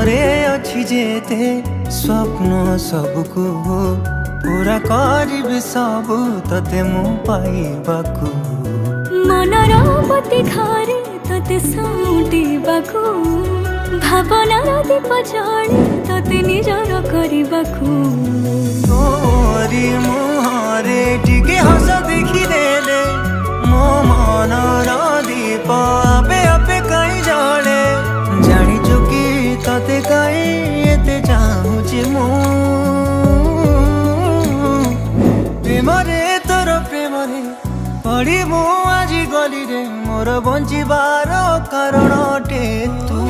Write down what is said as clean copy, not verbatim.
मनरे अच्छी जेते स्वप्न सबको पूरा करिबि सबु तते मु पाइबाकु मनर पति घरे तते साउटिबाकु भावनार दीप जळे तते निजर करिबाकु तोरी मुहरे टिके हस देखिदेले मो मनर दीप आपे आपे कहीं जळे जानिछु कि तते कहीं एते चाहुछि मु प्रेमरे तोर प्रेमरे पड़ी मु आज गली रे मोर बंचिबार कारण टे तू।